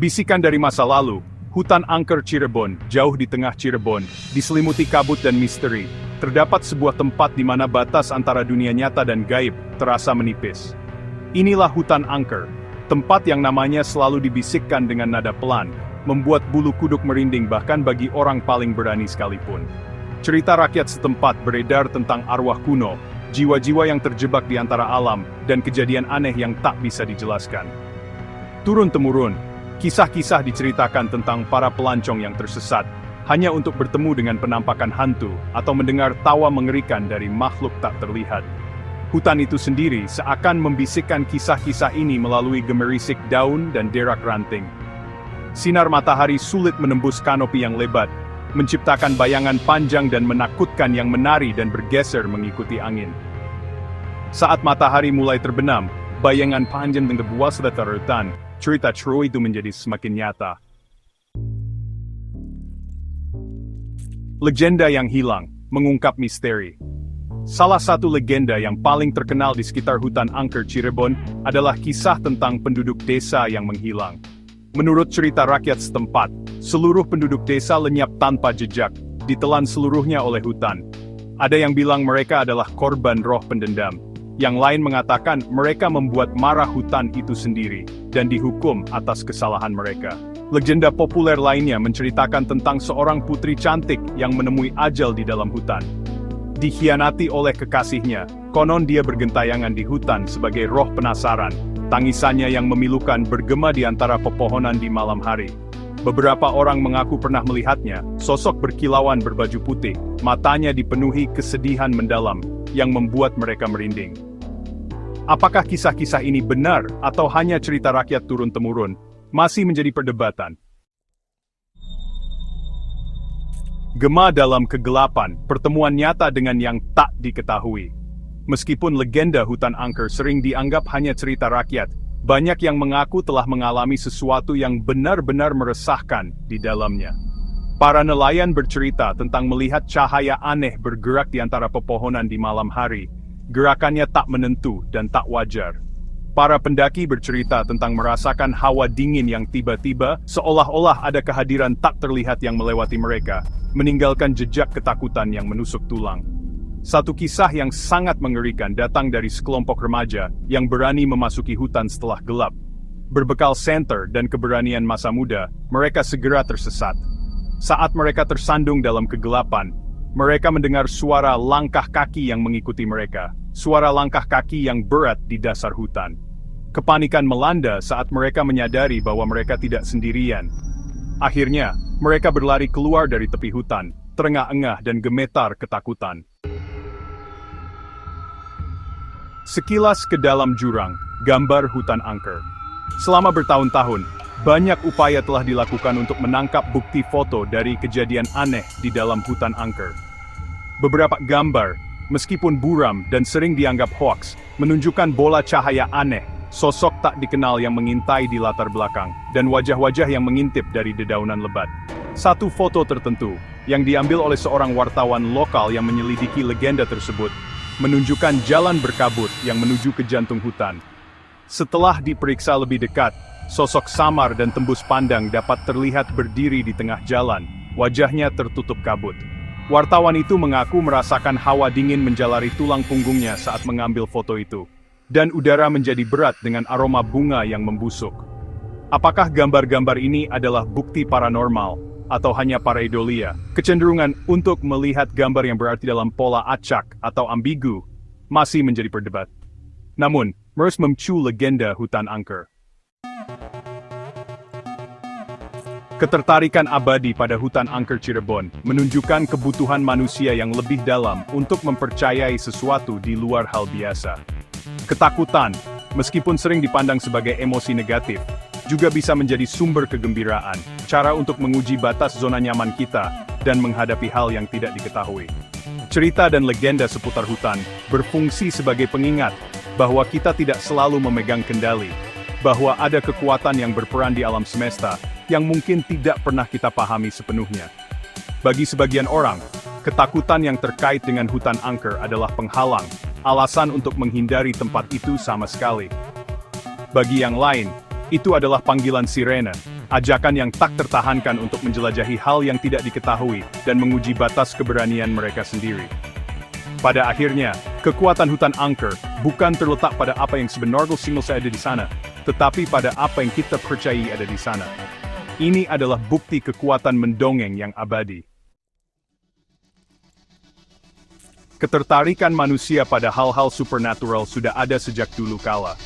Bisikan dari masa lalu, hutan angker Cirebon, jauh di tengah Cirebon, diselimuti kabut dan misteri. Terdapat sebuah tempat di mana batas antara dunia nyata dan gaib terasa menipis. Inilah hutan angker, tempat yang namanya selalu dibisikkan dengan nada pelan, membuat bulu kuduk merinding bahkan bagi orang paling berani sekalipun. Cerita rakyat setempat beredar tentang arwah kuno, jiwa-jiwa yang terjebak di antara alam, dan kejadian aneh yang tak bisa dijelaskan. Turun-temurun, kisah-kisah diceritakan tentang para pelancong yang tersesat, hanya untuk bertemu dengan penampakan hantu, atau mendengar tawa mengerikan dari makhluk tak terlihat. Hutan itu sendiri seakan membisikkan kisah-kisah ini melalui gemerisik daun dan derak ranting. Sinar matahari sulit menembus kanopi yang lebat, menciptakan bayangan panjang dan menakutkan yang menari dan bergeser mengikuti angin. Saat matahari mulai terbenam, bayangan panjang dengan buas hutan, cerita Troy itu menjadi semakin nyata. Legenda yang hilang, mengungkap misteri. Salah satu legenda yang paling terkenal di sekitar hutan angker Cirebon adalah kisah tentang penduduk desa yang menghilang. Menurut cerita rakyat setempat, seluruh penduduk desa lenyap tanpa jejak, ditelan seluruhnya oleh hutan. Ada yang bilang mereka adalah korban roh pendendam. Yang lain mengatakan mereka membuat marah hutan itu sendiri, dan dihukum atas kesalahan mereka. Legenda populer lainnya menceritakan tentang seorang putri cantik yang menemui ajal di dalam hutan. Dikhianati oleh kekasihnya, konon dia bergentayangan di hutan sebagai roh penasaran, tangisannya yang memilukan bergema di antara pepohonan di malam hari. Beberapa orang mengaku pernah melihatnya, sosok berkilauan berbaju putih, matanya dipenuhi kesedihan mendalam, yang membuat mereka merinding. Apakah kisah-kisah ini benar atau hanya cerita rakyat turun-temurun, masih menjadi perdebatan. Gema dalam kegelapan, pertemuan nyata dengan yang tak diketahui. Meskipun legenda hutan angker sering dianggap hanya cerita rakyat, banyak yang mengaku telah mengalami sesuatu yang benar-benar meresahkan di dalamnya. Para nelayan bercerita tentang melihat cahaya aneh bergerak di antara pepohonan di malam hari. Gerakannya tak menentu dan tak wajar. Para pendaki bercerita tentang merasakan hawa dingin yang tiba-tiba, seolah-olah ada kehadiran tak terlihat yang melewati mereka, meninggalkan jejak ketakutan yang menusuk tulang. Satu kisah yang sangat mengerikan datang dari sekelompok remaja yang berani memasuki hutan setelah gelap. Berbekal senter dan keberanian masa muda, mereka segera tersesat. Saat mereka tersandung dalam kegelapan, mereka mendengar suara langkah kaki yang mengikuti mereka, suara langkah kaki yang berat di dasar hutan. Kepanikan melanda saat mereka menyadari bahwa mereka tidak sendirian. Akhirnya, mereka berlari keluar dari tepi hutan, terengah-engah dan gemetar ketakutan. Sekilas ke dalam jurang, gambar hutan angker. Selama bertahun-tahun, banyak upaya telah dilakukan untuk menangkap bukti foto dari kejadian aneh di dalam hutan angker. Beberapa gambar, meskipun buram dan sering dianggap hoaks, menunjukkan bola cahaya aneh, sosok tak dikenal yang mengintai di latar belakang, dan wajah-wajah yang mengintip dari dedaunan lebat. Satu foto tertentu, yang diambil oleh seorang wartawan lokal yang menyelidiki legenda tersebut, menunjukkan jalan berkabut yang menuju ke jantung hutan. Setelah diperiksa lebih dekat, sosok samar dan tembus pandang dapat terlihat berdiri di tengah jalan, wajahnya tertutup kabut. Wartawan itu mengaku merasakan hawa dingin menjalari tulang punggungnya saat mengambil foto itu, dan udara menjadi berat dengan aroma bunga yang membusuk. Apakah gambar-gambar ini adalah bukti paranormal, atau hanya pareidolia? Kecenderungan untuk melihat gambar yang berarti dalam pola acak atau ambigu masih menjadi perdebat. Namun, terus memicu legenda hutan angker. Ketertarikan abadi pada hutan angker Cirebon menunjukkan kebutuhan manusia yang lebih dalam untuk mempercayai sesuatu di luar hal biasa. Ketakutan, meskipun sering dipandang sebagai emosi negatif, juga bisa menjadi sumber kegembiraan, cara untuk menguji batas zona nyaman kita, dan menghadapi hal yang tidak diketahui. Cerita dan legenda seputar hutan berfungsi sebagai pengingat bahwa kita tidak selalu memegang kendali, bahwa ada kekuatan yang berperan di alam semesta yang mungkin tidak pernah kita pahami sepenuhnya. Bagi sebagian orang, ketakutan yang terkait dengan hutan angker adalah penghalang, alasan untuk menghindari tempat itu sama sekali. Bagi yang lain, itu adalah panggilan sirene, ajakan yang tak tertahankan untuk menjelajahi hal yang tidak diketahui dan menguji batas keberanian mereka sendiri. Pada akhirnya, kekuatan hutan angker bukan terletak pada apa yang sebenarnya ada di sana, tetapi pada apa yang kita percayai ada di sana. Ini adalah bukti kekuatan mendongeng yang abadi. Ketertarikan manusia pada hal-hal supernatural sudah ada sejak dulu kala.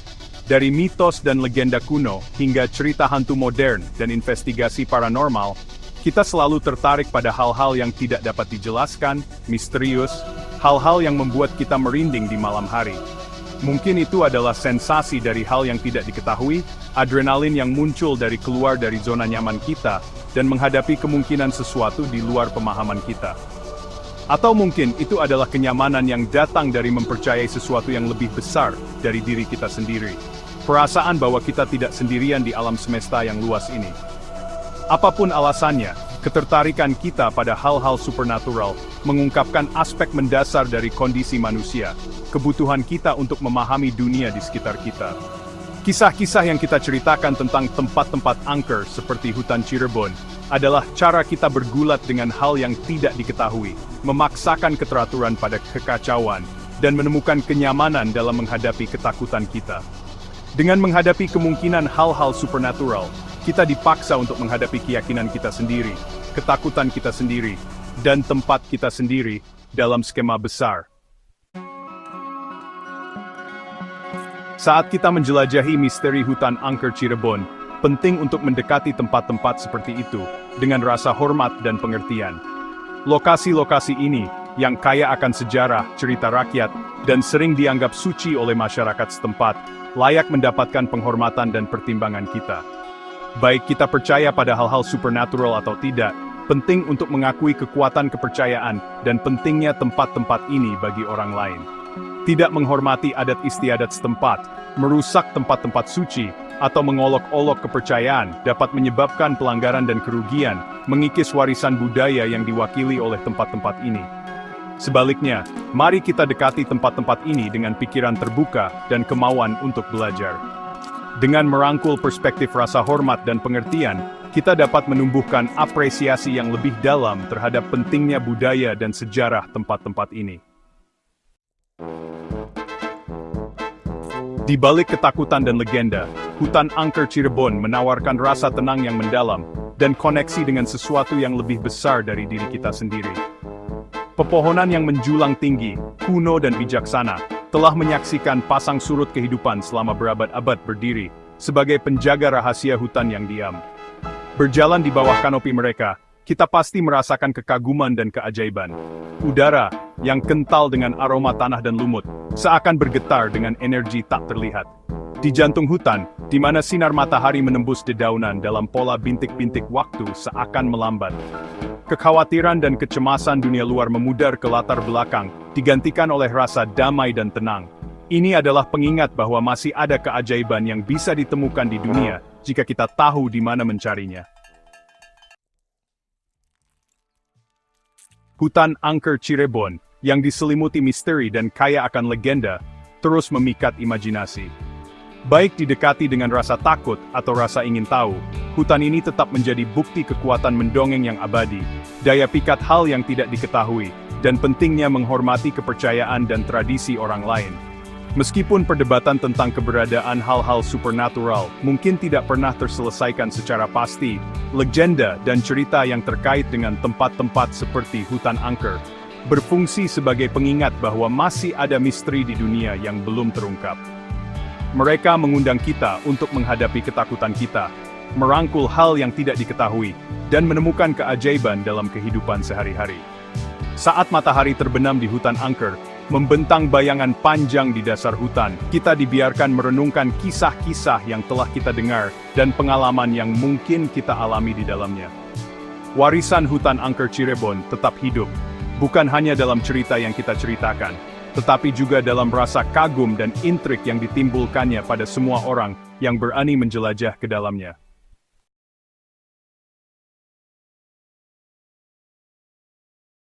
Dari mitos dan legenda kuno hingga cerita hantu modern dan investigasi paranormal, kita selalu tertarik pada hal-hal yang tidak dapat dijelaskan, misterius, hal-hal yang membuat kita merinding di malam hari. Mungkin itu adalah sensasi dari hal yang tidak diketahui, adrenalin yang muncul dari keluar dari zona nyaman kita, dan menghadapi kemungkinan sesuatu di luar pemahaman kita. Atau mungkin itu adalah kenyamanan yang datang dari mempercayai sesuatu yang lebih besar dari diri kita sendiri. Perasaan bahwa kita tidak sendirian di alam semesta yang luas ini. Apapun alasannya, ketertarikan kita pada hal-hal supernatural mengungkapkan aspek mendasar dari kondisi manusia, kebutuhan kita untuk memahami dunia di sekitar kita. Kisah-kisah yang kita ceritakan tentang tempat-tempat angker seperti hutan Cirebon adalah cara kita bergulat dengan hal yang tidak diketahui, memaksakan keteraturan pada kekacauan, dan menemukan kenyamanan dalam menghadapi ketakutan kita. Dengan menghadapi kemungkinan hal-hal supernatural, kita dipaksa untuk menghadapi keyakinan kita sendiri, ketakutan kita sendiri, dan tempat kita sendiri dalam skema besar. Saat kita menjelajahi misteri hutan angker Cirebon, penting untuk mendekati tempat-tempat seperti itu dengan rasa hormat dan pengertian. Lokasi-lokasi ini, yang kaya akan sejarah, cerita rakyat, dan sering dianggap suci oleh masyarakat setempat, layak mendapatkan penghormatan dan pertimbangan kita. Baik kita percaya pada hal-hal supernatural atau tidak, penting untuk mengakui kekuatan kepercayaan dan pentingnya tempat-tempat ini bagi orang lain. Tidak menghormati adat istiadat setempat, merusak tempat-tempat suci, atau mengolok-olok kepercayaan dapat menyebabkan pelanggaran dan kerugian, mengikis warisan budaya yang diwakili oleh tempat-tempat ini. Sebaliknya, mari kita dekati tempat-tempat ini dengan pikiran terbuka dan kemauan untuk belajar. Dengan merangkul perspektif rasa hormat dan pengertian, kita dapat menumbuhkan apresiasi yang lebih dalam terhadap pentingnya budaya dan sejarah tempat-tempat ini. Di balik ketakutan dan legenda, hutan angker Cirebon menawarkan rasa tenang yang mendalam dan koneksi dengan sesuatu yang lebih besar dari diri kita sendiri. Pepohonan yang menjulang tinggi, kuno dan bijaksana, telah menyaksikan pasang surut kehidupan selama berabad-abad berdiri, sebagai penjaga rahasia hutan yang diam. Berjalan di bawah kanopi mereka, kita pasti merasakan kekaguman dan keajaiban. Udara, yang kental dengan aroma tanah dan lumut, seakan bergetar dengan energi tak terlihat. Di jantung hutan, di mana sinar matahari menembus dedaunan dalam pola bintik-bintik waktu seakan melambat. Kekhawatiran dan kecemasan dunia luar memudar ke latar belakang, digantikan oleh rasa damai dan tenang. Ini adalah pengingat bahwa masih ada keajaiban yang bisa ditemukan di dunia, jika kita tahu di mana mencarinya. Hutan angker Cirebon, yang diselimuti misteri dan kaya akan legenda, terus memikat imajinasi. Baik didekati dengan rasa takut atau rasa ingin tahu, hutan ini tetap menjadi bukti kekuatan mendongeng yang abadi, daya pikat hal yang tidak diketahui, dan pentingnya menghormati kepercayaan dan tradisi orang lain. Meskipun perdebatan tentang keberadaan hal-hal supernatural mungkin tidak pernah terselesaikan secara pasti, legenda dan cerita yang terkait dengan tempat-tempat seperti hutan angker berfungsi sebagai pengingat bahwa masih ada misteri di dunia yang belum terungkap. Mereka mengundang kita untuk menghadapi ketakutan kita, merangkul hal yang tidak diketahui, dan menemukan keajaiban dalam kehidupan sehari-hari. Saat matahari terbenam di hutan angker, membentang bayangan panjang di dasar hutan, kita dibiarkan merenungkan kisah-kisah yang telah kita dengar dan pengalaman yang mungkin kita alami di dalamnya. Warisan hutan angker Cirebon tetap hidup, bukan hanya dalam cerita yang kita ceritakan, tetapi juga dalam rasa kagum dan intrik yang ditimbulkannya pada semua orang yang berani menjelajah ke dalamnya.